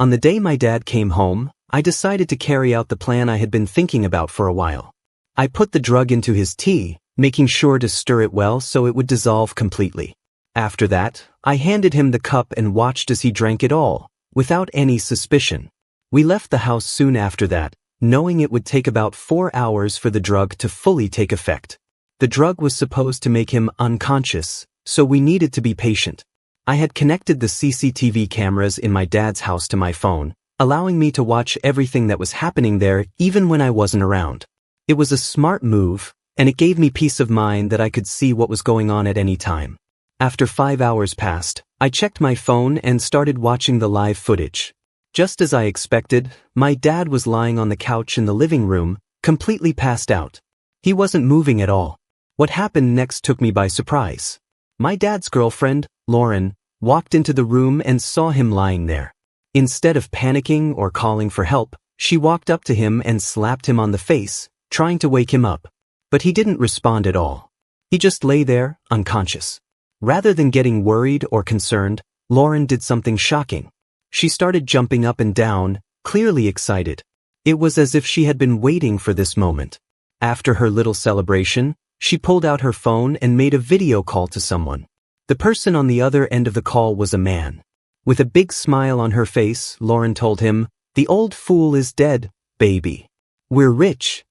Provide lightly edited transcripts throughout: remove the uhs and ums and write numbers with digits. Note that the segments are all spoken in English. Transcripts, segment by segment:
On the day my dad came home, I decided to carry out the plan I had been thinking about for a while. I put the drug into his tea, making sure to stir it well so it would dissolve completely. After that, I handed him the cup and watched as he drank it all, without any suspicion. We left the house soon after that, knowing it would take about 4 hours for the drug to fully take effect. The drug was supposed to make him unconscious, so we needed to be patient. I had connected the CCTV cameras in my dad's house to my phone, allowing me to watch everything that was happening there even when I wasn't around. It was a smart move, and it gave me peace of mind that I could see what was going on at any time. After 5 hours passed, I checked my phone and started watching the live footage. Just as I expected, my dad was lying on the couch in the living room, completely passed out. He wasn't moving at all. What happened next took me by surprise. My dad's girlfriend, Lauren, walked into the room and saw him lying there. Instead of panicking or calling for help, she walked up to him and slapped him on the face, trying to wake him up. But he didn't respond at all. He just lay there, unconscious. Rather than getting worried or concerned, Lauren did something shocking. She started jumping up and down, clearly excited. It was as if she had been waiting for this moment. After her little celebration, she pulled out her phone and made a video call to someone. The person on the other end of the call was a man. With a big smile on her face, Lauren told him, "The old fool is dead, baby. We're rich."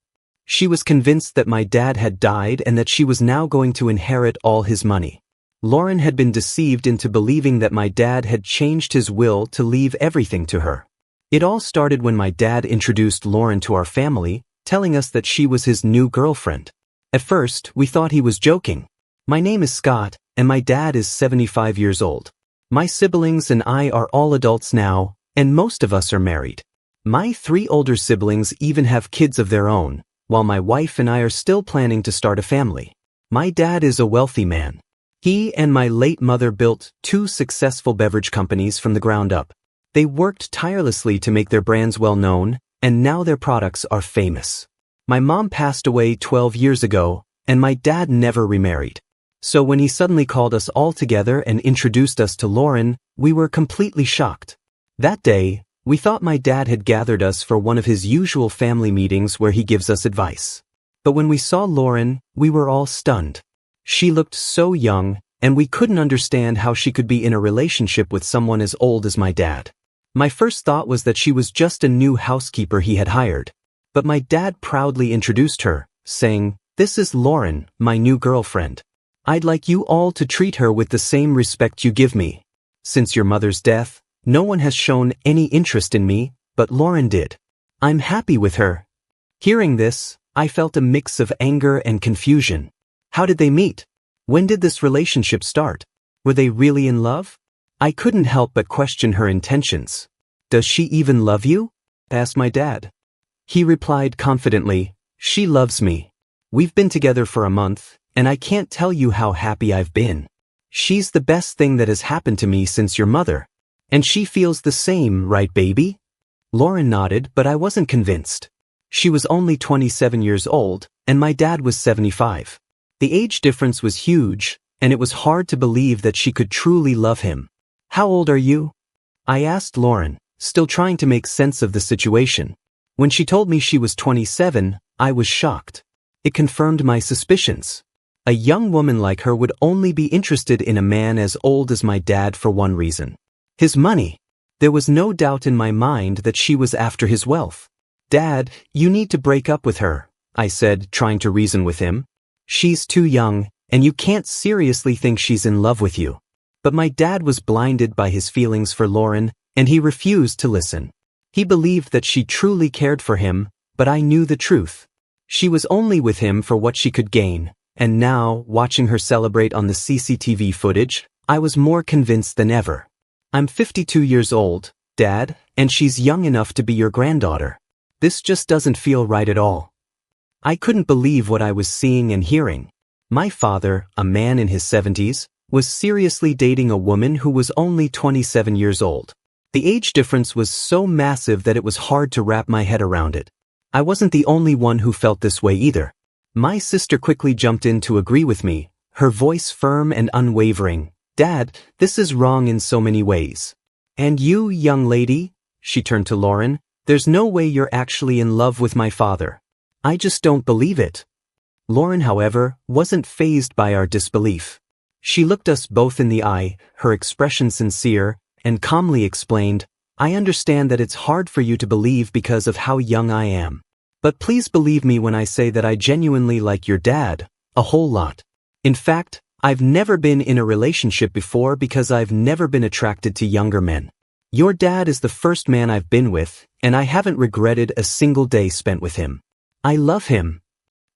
She was convinced that my dad had died and that she was now going to inherit all his money. Lauren had been deceived into believing that my dad had changed his will to leave everything to her. It all started when my dad introduced Lauren to our family, telling us that she was his new girlfriend. At first, we thought he was joking. My name is Scott, and my dad is 75 years old. My siblings and I are all adults now, and most of us are married. My 3 older siblings even have kids of their own, while my wife and I are still planning to start a family. My dad is a wealthy man. He and my late mother built 2 successful beverage companies from the ground up. They worked tirelessly to make their brands well known, and now their products are famous. My mom passed away 12 years ago, and my dad never remarried. So when he suddenly called us all together and introduced us to Lauren, we were completely shocked. That day, we thought my dad had gathered us for one of his usual family meetings where he gives us advice. But when we saw Lauren, we were all stunned. She looked so young, and we couldn't understand how she could be in a relationship with someone as old as my dad. My first thought was that she was just a new housekeeper he had hired. But my dad proudly introduced her, saying, "This is Lauren, my new girlfriend. I'd like you all to treat her with the same respect you give me. Since your mother's death, no one has shown any interest in me, but Lauren did. I'm happy with her." Hearing this, I felt a mix of anger and confusion. How did they meet? When did this relationship start? Were they really in love? I couldn't help but question her intentions. "Does she even love you?" asked my dad. He replied confidently, "She loves me. We've been together for a month, and I can't tell you how happy I've been. She's the best thing that has happened to me since your mother. And she feels the same, right, baby?" Lauren nodded, but I wasn't convinced. She was only 27 years old, and my dad was 75. The age difference was huge, and it was hard to believe that she could truly love him. "How old are you?" I asked Lauren, still trying to make sense of the situation. When she told me she was 27, I was shocked. It confirmed my suspicions. A young woman like her would only be interested in a man as old as my dad for one reason: his money. There was no doubt in my mind that she was after his wealth. "Dad, you need to break up with her," I said, trying to reason with him. "She's too young, and you can't seriously think she's in love with you." But my dad was blinded by his feelings for Lauren, and he refused to listen. He believed that she truly cared for him, but I knew the truth. She was only with him for what she could gain, and now, watching her celebrate on the CCTV footage, I was more convinced than ever. "I'm 52 years old, Dad, and she's young enough to be your granddaughter. This just doesn't feel right at all." I couldn't believe what I was seeing and hearing. My father, a man in his 70s, was seriously dating a woman who was only 27 years old. The age difference was so massive that it was hard to wrap my head around it. I wasn't the only one who felt this way either. My sister quickly jumped in to agree with me, her voice firm and unwavering. "Dad, this is wrong in so many ways. And you, young lady, she turned to Lauren. "There's no way you're actually in love with my father. I just don't believe it." Lauren, however, wasn't fazed by our disbelief. She looked us both in the eye, her expression sincere, and calmly explained, "I understand that it's hard for you to believe because of how young I am. But please believe me when I say that I genuinely like your dad, a whole lot. In fact, I've never been in a relationship before because I've never been attracted to younger men. Your dad is the first man I've been with, and I haven't regretted a single day spent with him. I love him."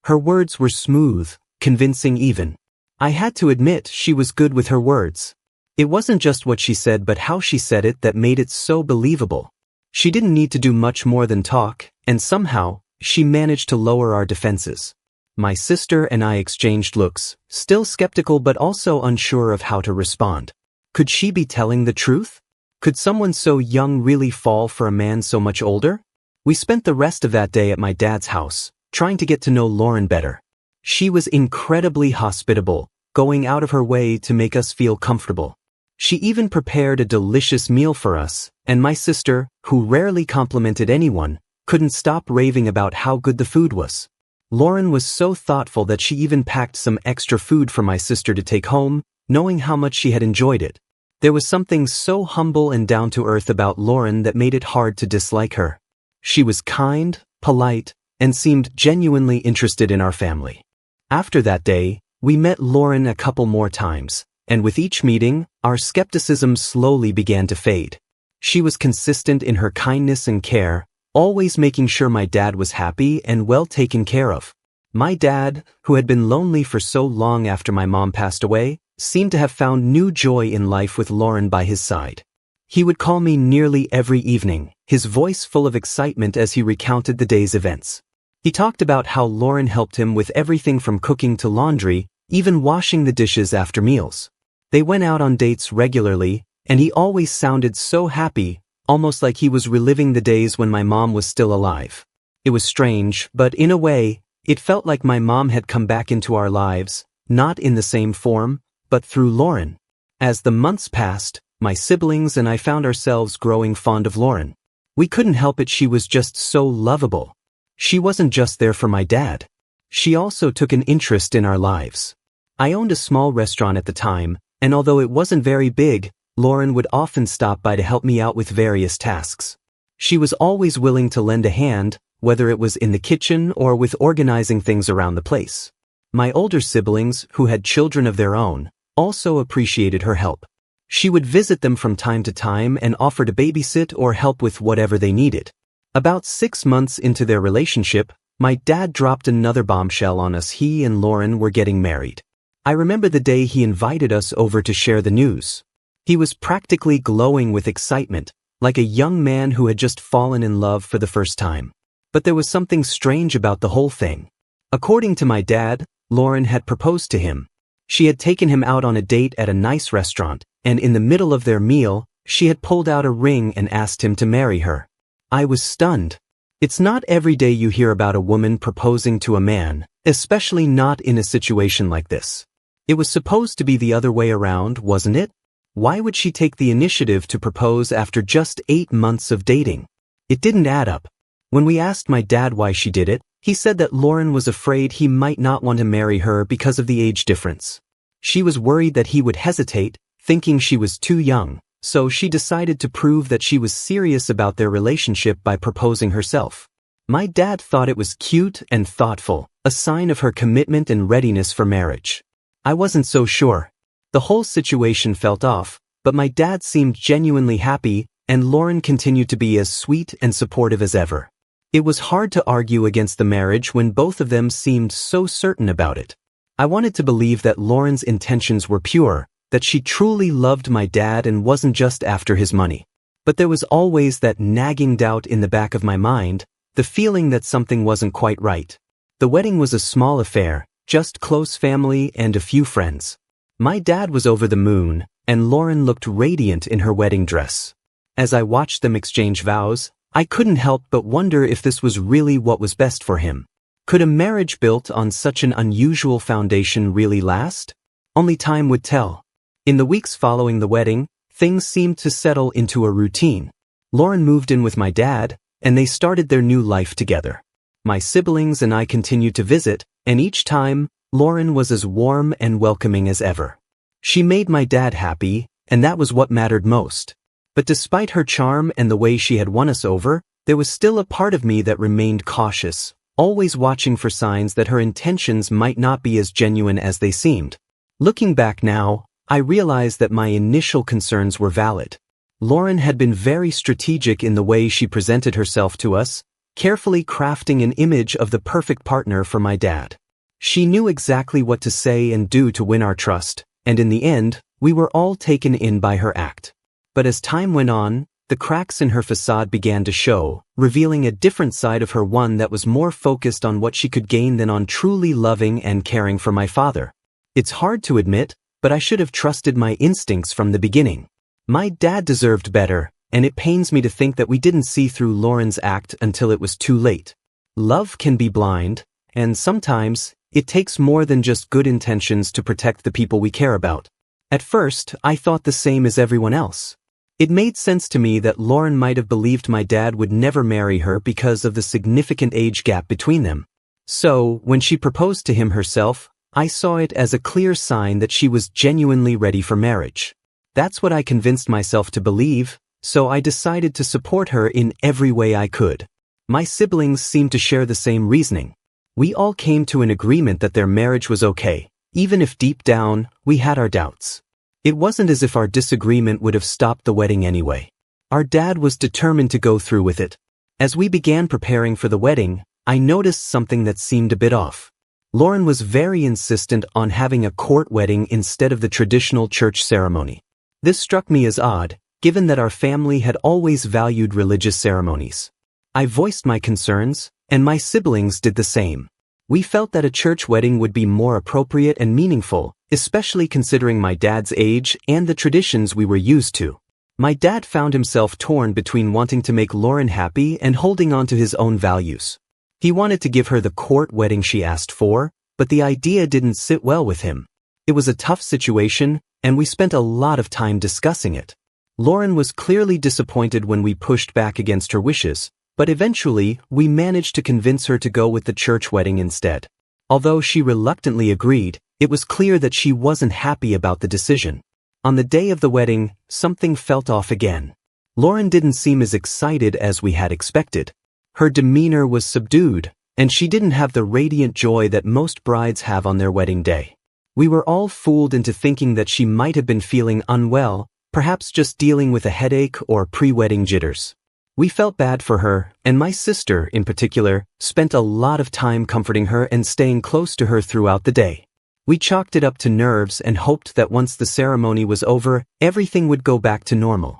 Her words were smooth, convincing even. I had to admit she was good with her words. It wasn't just what she said but how she said it that made it so believable. She didn't need to do much more than talk, and somehow, she managed to lower our defenses. My sister and I exchanged looks, still skeptical but also unsure of how to respond. Could she be telling the truth? Could someone so young really fall for a man so much older? We spent the rest of that day at my dad's house, trying to get to know Lauren better. She was incredibly hospitable, going out of her way to make us feel comfortable. She even prepared a delicious meal for us, and my sister, who rarely complimented anyone, couldn't stop raving about how good the food was. Lauren was so thoughtful that she even packed some extra food for my sister to take home, knowing how much she had enjoyed it. There was something so humble and down-to-earth about Lauren that made it hard to dislike her. She was kind, polite, and seemed genuinely interested in our family. After that day, we met Lauren a couple more times, and with each meeting, our skepticism slowly began to fade. She was consistent in her kindness and care, always making sure my dad was happy and well taken care of. My dad, who had been lonely for so long after my mom passed away, seemed to have found new joy in life with Lauren by his side. He would call me nearly every evening, his voice full of excitement as he recounted the day's events. He talked about how Lauren helped him with everything from cooking to laundry, even washing the dishes after meals. They went out on dates regularly, and he always sounded so happy, almost like he was reliving the days when my mom was still alive. It was strange, but in a way, it felt like my mom had come back into our lives, not in the same form, but through Lauren. As the months passed, my siblings and I found ourselves growing fond of Lauren. We couldn't help it, she was just so lovable. She wasn't just there for my dad. She also took an interest in our lives. I owned a small restaurant at the time, and although it wasn't very big, Lauren would often stop by to help me out with various tasks. She was always willing to lend a hand, whether it was in the kitchen or with organizing things around the place. My older siblings, who had children of their own, also appreciated her help. She would visit them from time to time and offer to babysit or help with whatever they needed. About 6 months into their relationship, my dad dropped another bombshell on us. He and Lauren were getting married. I remember the day he invited us over to share the news. He was practically glowing with excitement, like a young man who had just fallen in love for the first time. But there was something strange about the whole thing. According to my dad, Lauren had proposed to him. She had taken him out on a date at a nice restaurant, and in the middle of their meal, she had pulled out a ring and asked him to marry her. I was stunned. It's not every day you hear about a woman proposing to a man, especially not in a situation like this. It was supposed to be the other way around, wasn't it? Why would she take the initiative to propose after just 8 months of dating? It didn't add up. When we asked my dad why she did it, he said that Lauren was afraid he might not want to marry her because of the age difference. She was worried that he would hesitate, thinking she was too young, so she decided to prove that she was serious about their relationship by proposing herself. My dad thought it was cute and thoughtful, a sign of her commitment and readiness for marriage. I wasn't so sure. The whole situation felt off, but my dad seemed genuinely happy, and Lauren continued to be as sweet and supportive as ever. It was hard to argue against the marriage when both of them seemed so certain about it. I wanted to believe that Lauren's intentions were pure, that she truly loved my dad and wasn't just after his money. But there was always that nagging doubt in the back of my mind, the feeling that something wasn't quite right. The wedding was a small affair, just close family and a few friends. My dad was over the moon, and Lauren looked radiant in her wedding dress. As I watched them exchange vows, I couldn't help but wonder if this was really what was best for him. Could a marriage built on such an unusual foundation really last? Only time would tell. In the weeks following the wedding, things seemed to settle into a routine. Lauren moved in with my dad, and they started their new life together. My siblings and I continued to visit, and each time, Lauren was as warm and welcoming as ever. She made my dad happy, and that was what mattered most. But despite her charm and the way she had won us over, there was still a part of me that remained cautious, always watching for signs that her intentions might not be as genuine as they seemed. Looking back now, I realized that my initial concerns were valid. Lauren had been very strategic in the way she presented herself to us, carefully crafting an image of the perfect partner for my dad. She knew exactly what to say and do to win our trust, and in the end, we were all taken in by her act. But as time went on, the cracks in her facade began to show, revealing a different side of her, one that was more focused on what she could gain than on truly loving and caring for my father. It's hard to admit, but I should have trusted my instincts from the beginning. My dad deserved better, and it pains me to think that we didn't see through Lauren's act until it was too late. Love can be blind, and sometimes, it takes more than just good intentions to protect the people we care about. At first, I thought the same as everyone else. It made sense to me that Lauren might have believed my dad would never marry her because of the significant age gap between them. So, when she proposed to him herself, I saw it as a clear sign that she was genuinely ready for marriage. That's what I convinced myself to believe, so I decided to support her in every way I could. My siblings seemed to share the same reasoning. We all came to an agreement that their marriage was okay, even if deep down, we had our doubts. It wasn't as if our disagreement would have stopped the wedding anyway. Our dad was determined to go through with it. As we began preparing for the wedding, I noticed something that seemed a bit off. Lauren was very insistent on having a court wedding instead of the traditional church ceremony. This struck me as odd, given that our family had always valued religious ceremonies. I voiced my concerns, and my siblings did the same. We felt that a church wedding would be more appropriate and meaningful, especially considering my dad's age and the traditions we were used to. My dad found himself torn between wanting to make Lauren happy and holding on to his own values. He wanted to give her the court wedding she asked for, but the idea didn't sit well with him. It was a tough situation, and we spent a lot of time discussing it. Lauren was clearly disappointed when we pushed back against her wishes, but eventually, we managed to convince her to go with the church wedding instead. Although she reluctantly agreed, it was clear that she wasn't happy about the decision. On the day of the wedding, something felt off again. Lauren didn't seem as excited as we had expected. Her demeanor was subdued, and she didn't have the radiant joy that most brides have on their wedding day. We were all fooled into thinking that she might have been feeling unwell, perhaps just dealing with a headache or pre-wedding jitters. We felt bad for her, and my sister, in particular, spent a lot of time comforting her and staying close to her throughout the day. We chalked it up to nerves and hoped that once the ceremony was over, everything would go back to normal.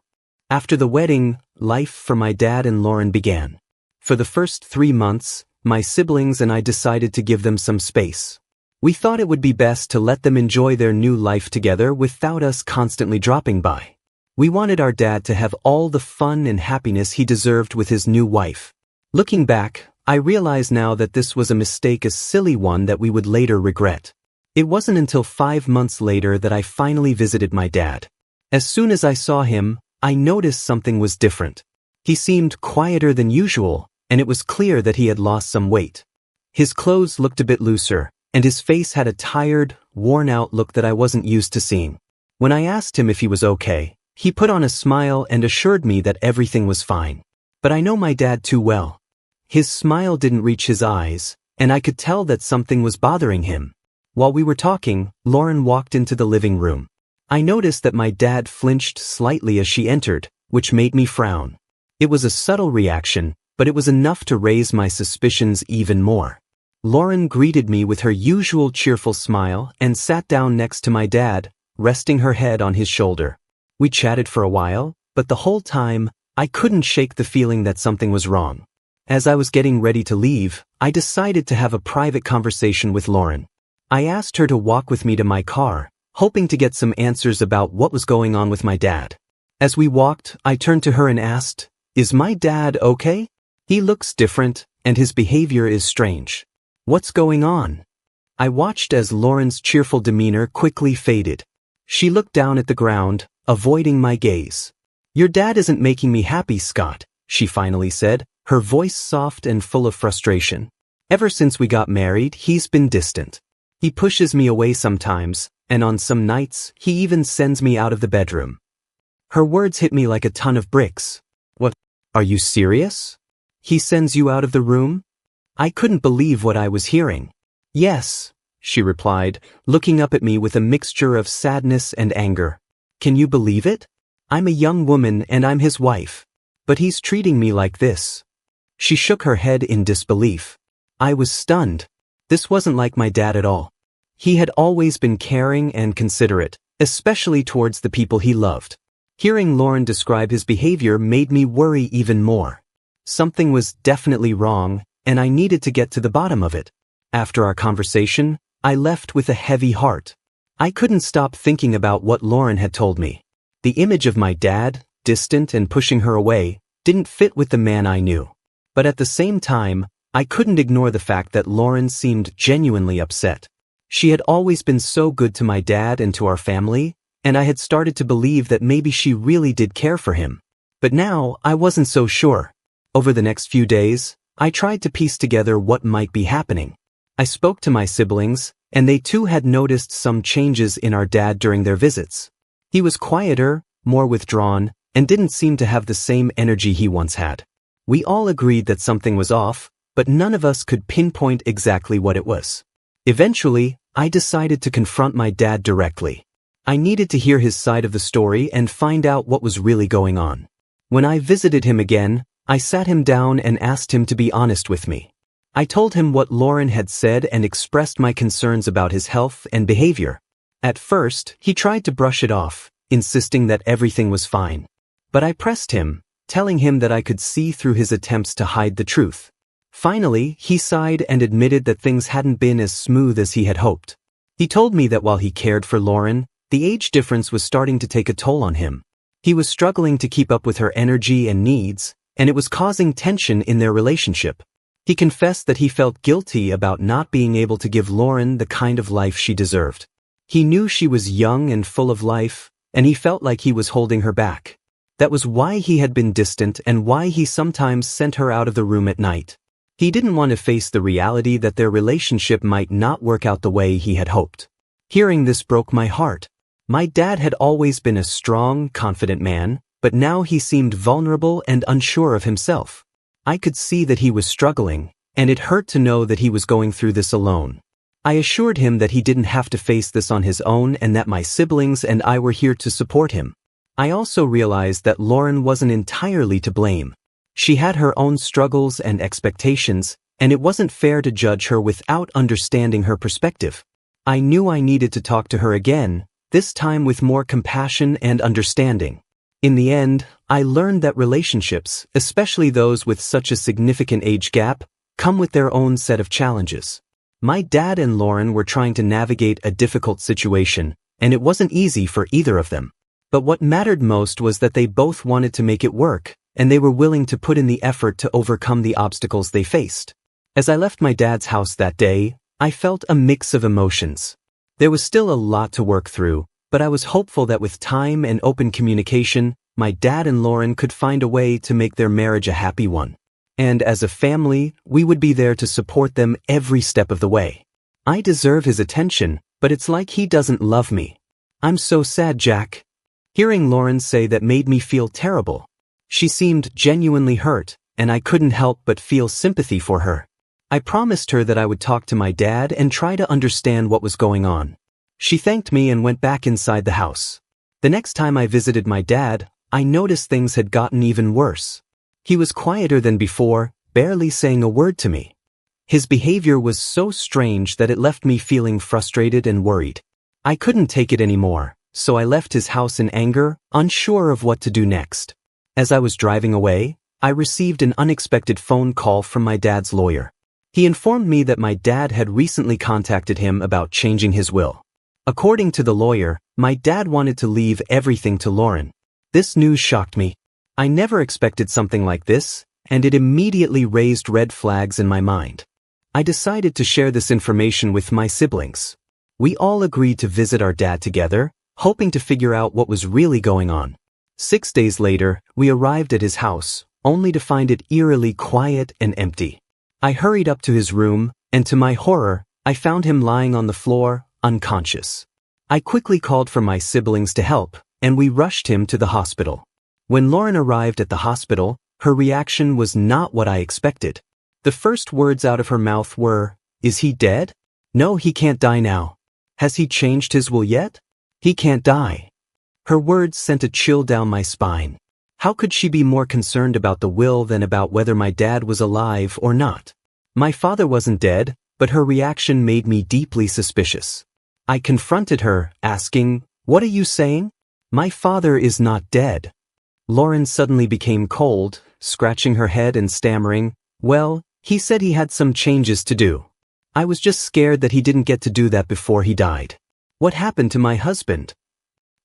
After the wedding, life for my dad and Lauren began. For the first 3 months, my siblings and I decided to give them some space. We thought it would be best to let them enjoy their new life together without us constantly dropping by. We wanted our dad to have all the fun and happiness he deserved with his new wife. Looking back, I realize now that this was a mistake, a silly one that we would later regret. It wasn't until 5 months later that I finally visited my dad. As soon as I saw him, I noticed something was different. He seemed quieter than usual, and it was clear that he had lost some weight. His clothes looked a bit looser, and his face had a tired, worn-out look that I wasn't used to seeing. When I asked him if he was okay, he put on a smile and assured me that everything was fine. But I know my dad too well. His smile didn't reach his eyes, and I could tell that something was bothering him. While we were talking, Lauren walked into the living room. I noticed that my dad flinched slightly as she entered, which made me frown. It was a subtle reaction, but it was enough to raise my suspicions even more. Lauren greeted me with her usual cheerful smile and sat down next to my dad, resting her head on his shoulder. We chatted for a while, but the whole time, I couldn't shake the feeling that something was wrong. As I was getting ready to leave, I decided to have a private conversation with Lauren. I asked her to walk with me to my car, hoping to get some answers about what was going on with my dad. As we walked, I turned to her and asked, "Is my dad okay? He looks different, and his behavior is strange. What's going on?" I watched as Lauren's cheerful demeanor quickly faded. She looked down at the ground, avoiding my gaze. "Your dad isn't making me happy, Scott," she finally said, her voice soft and full of frustration. "Ever since we got married, he's been distant. He pushes me away sometimes, and on some nights, he even sends me out of the bedroom." Her words hit me like a ton of bricks. "What? Are you serious? He sends you out of the room?" I couldn't believe what I was hearing. "Yes," she replied, looking up at me with a mixture of sadness and anger. "Can you believe it? I'm a young woman and I'm his wife. But he's treating me like this." She shook her head in disbelief. I was stunned. This wasn't like my dad at all. He had always been caring and considerate, especially towards the people he loved. Hearing Lauren describe his behavior made me worry even more. Something was definitely wrong, and I needed to get to the bottom of it. After our conversation, I left with a heavy heart. I couldn't stop thinking about what Lauren had told me. The image of my dad, distant and pushing her away, didn't fit with the man I knew. But at the same time, I couldn't ignore the fact that Lauren seemed genuinely upset. She had always been so good to my dad and to our family, and I had started to believe that maybe she really did care for him. But now, I wasn't so sure. Over the next few days, I tried to piece together what might be happening. I spoke to my siblings, and they too had noticed some changes in our dad during their visits. He was quieter, more withdrawn, and didn't seem to have the same energy he once had. We all agreed that something was off, but none of us could pinpoint exactly what it was. Eventually, I decided to confront my dad directly. I needed to hear his side of the story and find out what was really going on. When I visited him again, I sat him down and asked him to be honest with me. I told him what Lauren had said and expressed my concerns about his health and behavior. At first, he tried to brush it off, insisting that everything was fine. But I pressed him, telling him that I could see through his attempts to hide the truth. Finally, he sighed and admitted that things hadn't been as smooth as he had hoped. He told me that while he cared for Lauren, the age difference was starting to take a toll on him. He was struggling to keep up with her energy and needs, and it was causing tension in their relationship. He confessed that he felt guilty about not being able to give Lauren the kind of life she deserved. He knew she was young and full of life, and he felt like he was holding her back. That was why he had been distant and why he sometimes sent her out of the room at night. He didn't want to face the reality that their relationship might not work out the way he had hoped. Hearing this broke my heart. My dad had always been a strong, confident man, but now he seemed vulnerable and unsure of himself. I could see that he was struggling, and it hurt to know that he was going through this alone. I assured him that he didn't have to face this on his own and that my siblings and I were here to support him. I also realized that Lauren wasn't entirely to blame. She had her own struggles and expectations, and it wasn't fair to judge her without understanding her perspective. I knew I needed to talk to her again, this time with more compassion and understanding. In the end, I learned that relationships, especially those with such a significant age gap, come with their own set of challenges. My dad and Lauren were trying to navigate a difficult situation, and it wasn't easy for either of them. But what mattered most was that they both wanted to make it work, and they were willing to put in the effort to overcome the obstacles they faced. As I left my dad's house that day, I felt a mix of emotions. There was still a lot to work through, but I was hopeful that with time and open communication, my dad and Lauren could find a way to make their marriage a happy one. And as a family, we would be there to support them every step of the way. I deserve his attention, but it's like he doesn't love me. I'm so sad, Jack. Hearing Lauren say that made me feel terrible. She seemed genuinely hurt, and I couldn't help but feel sympathy for her. I promised her that I would talk to my dad and try to understand what was going on. She thanked me and went back inside the house. The next time I visited my dad, I noticed things had gotten even worse. He was quieter than before, barely saying a word to me. His behavior was so strange that it left me feeling frustrated and worried. I couldn't take it anymore, so I left his house in anger, unsure of what to do next. As I was driving away, I received an unexpected phone call from my dad's lawyer. He informed me that my dad had recently contacted him about changing his will. According to the lawyer, my dad wanted to leave everything to Lauren. This news shocked me. I never expected something like this, and it immediately raised red flags in my mind. I decided to share this information with my siblings. We all agreed to visit our dad together, hoping to figure out what was really going on. 6 days later, we arrived at his house, only to find it eerily quiet and empty. I hurried up to his room, and to my horror, I found him lying on the floor, unconscious. I quickly called for my siblings to help, and we rushed him to the hospital. When Lauren arrived at the hospital, her reaction was not what I expected. The first words out of her mouth were, "Is he dead? No, he can't die now. Has he changed his will yet? He can't die." Her words sent a chill down my spine. How could she be more concerned about the will than about whether my dad was alive or not? My father wasn't dead, but her reaction made me deeply suspicious. I confronted her, asking, "What are you saying? My father is not dead." Lauren suddenly became cold, scratching her head and stammering, "Well, he said he had some changes to do. I was just scared that he didn't get to do that before he died. What happened to my husband?"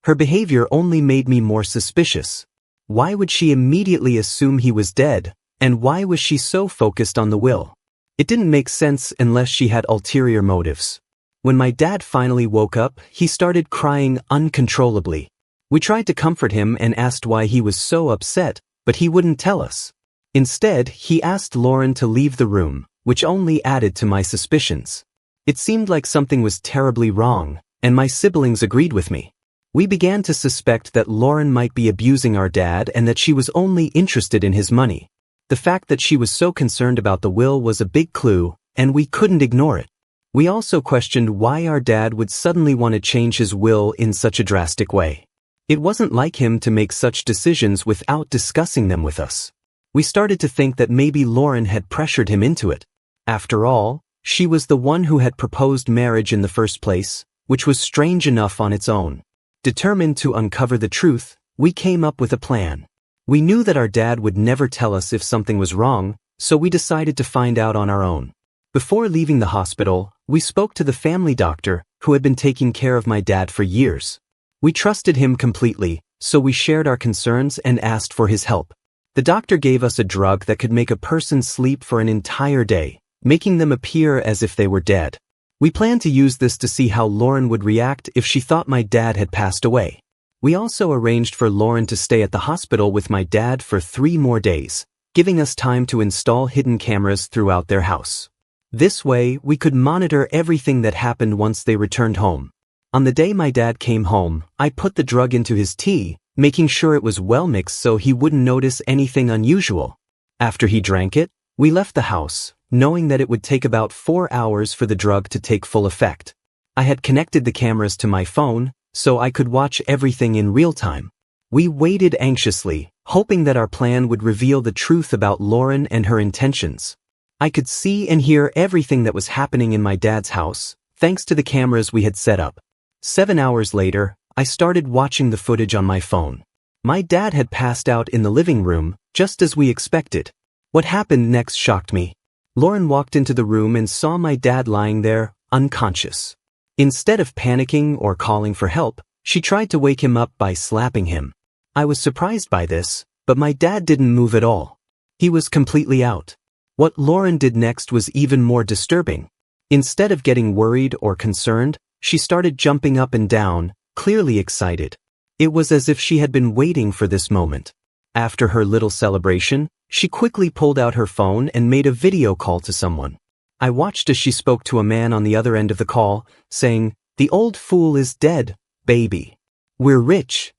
Her behavior only made me more suspicious. Why would she immediately assume he was dead, and why was she so focused on the will? It didn't make sense unless she had ulterior motives. When my dad finally woke up, he started crying uncontrollably. We tried to comfort him and asked why he was so upset, but he wouldn't tell us. Instead, he asked Lauren to leave the room, which only added to my suspicions. It seemed like something was terribly wrong, and my siblings agreed with me. We began to suspect that Lauren might be abusing our dad and that she was only interested in his money. The fact that she was so concerned about the will was a big clue, and we couldn't ignore it. We also questioned why our dad would suddenly want to change his will in such a drastic way. It wasn't like him to make such decisions without discussing them with us. We started to think that maybe Lauren had pressured him into it. After all, she was the one who had proposed marriage in the first place, which was strange enough on its own. Determined to uncover the truth, we came up with a plan. We knew that our dad would never tell us if something was wrong, so we decided to find out on our own. Before leaving the hospital, we spoke to the family doctor who had been taking care of my dad for years. We trusted him completely, so we shared our concerns and asked for his help. The doctor gave us a drug that could make a person sleep for an entire day, making them appear as if they were dead. We planned to use this to see how Lauren would react if she thought my dad had passed away. We also arranged for Lauren to stay at the hospital with my dad for 3 more days, giving us time to install hidden cameras throughout their house. This way, we could monitor everything that happened once they returned home. On the day my dad came home, I put the drug into his tea, making sure it was well mixed so he wouldn't notice anything unusual. After he drank it, we left the house, knowing that it would take about 4 hours for the drug to take full effect. I had connected the cameras to my phone, so I could watch everything in real time. We waited anxiously, hoping that our plan would reveal the truth about Lauren and her intentions. I could see and hear everything that was happening in my dad's house, thanks to the cameras we had set up. 7 hours later, I started watching the footage on my phone. My dad had passed out in the living room, just as we expected. What happened next shocked me. Lauren walked into the room and saw my dad lying there, unconscious. Instead of panicking or calling for help, she tried to wake him up by slapping him. I was surprised by this, but my dad didn't move at all. He was completely out. What Lauren did next was even more disturbing. Instead of getting worried or concerned, she started jumping up and down, clearly excited. It was as if she had been waiting for this moment. After her little celebration, she quickly pulled out her phone and made a video call to someone. I watched as she spoke to a man on the other end of the call, saying, "The old fool is dead, baby. We're rich."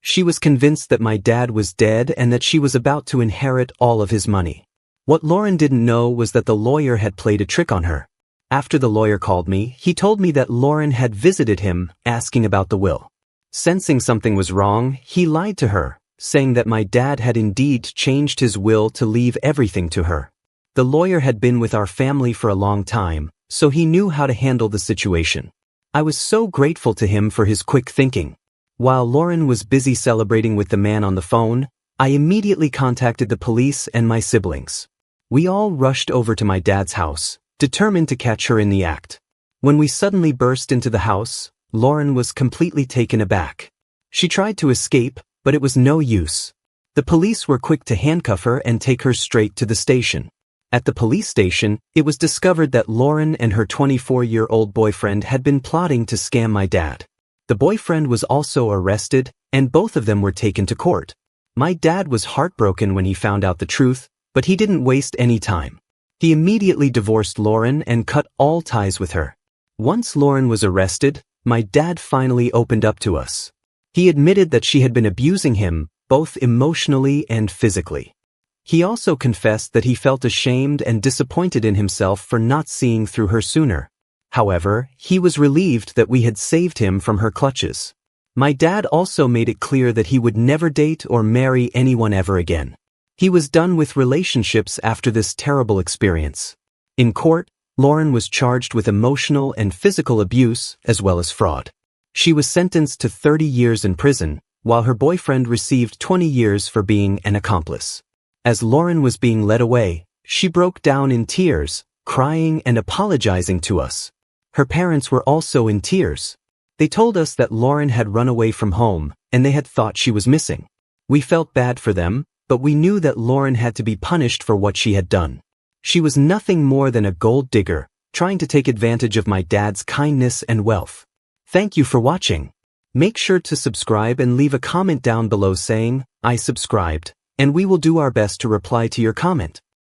She was convinced that my dad was dead and that she was about to inherit all of his money. What Lauren didn't know was that the lawyer had played a trick on her. After the lawyer called me, he told me that Lauren had visited him, asking about the will. Sensing something was wrong, he lied to her, saying that my dad had indeed changed his will to leave everything to her. The lawyer had been with our family for a long time, so he knew how to handle the situation. I was so grateful to him for his quick thinking. While Lauren was busy celebrating with the man on the phone, I immediately contacted the police and my siblings. We all rushed over to my dad's house, determined to catch her in the act. When we suddenly burst into the house, Lauren was completely taken aback. She tried to escape, but it was no use. The police were quick to handcuff her and take her straight to the station. At the police station, it was discovered that Lauren and her 24-year-old boyfriend had been plotting to scam my dad. The boyfriend was also arrested, and both of them were taken to court. My dad was heartbroken when he found out the truth, but he didn't waste any time. He immediately divorced Lauren and cut all ties with her. Once Lauren was arrested, my dad finally opened up to us. He admitted that she had been abusing him, both emotionally and physically. He also confessed that he felt ashamed and disappointed in himself for not seeing through her sooner. However, he was relieved that we had saved him from her clutches. My dad also made it clear that he would never date or marry anyone ever again. He was done with relationships after this terrible experience. In court, Lauren was charged with emotional and physical abuse as well as fraud. She was sentenced to 30 years in prison, while her boyfriend received 20 years for being an accomplice. As Lauren was being led away, she broke down in tears, crying and apologizing to us. Her parents were also in tears. They told us that Lauren had run away from home, and they had thought she was missing. We felt bad for them, but we knew that Lauren had to be punished for what she had done. She was nothing more than a gold digger, trying to take advantage of my dad's kindness and wealth. Thank you for watching. Make sure to subscribe and leave a comment down below saying, "I subscribed," and we will do our best to reply to your comment.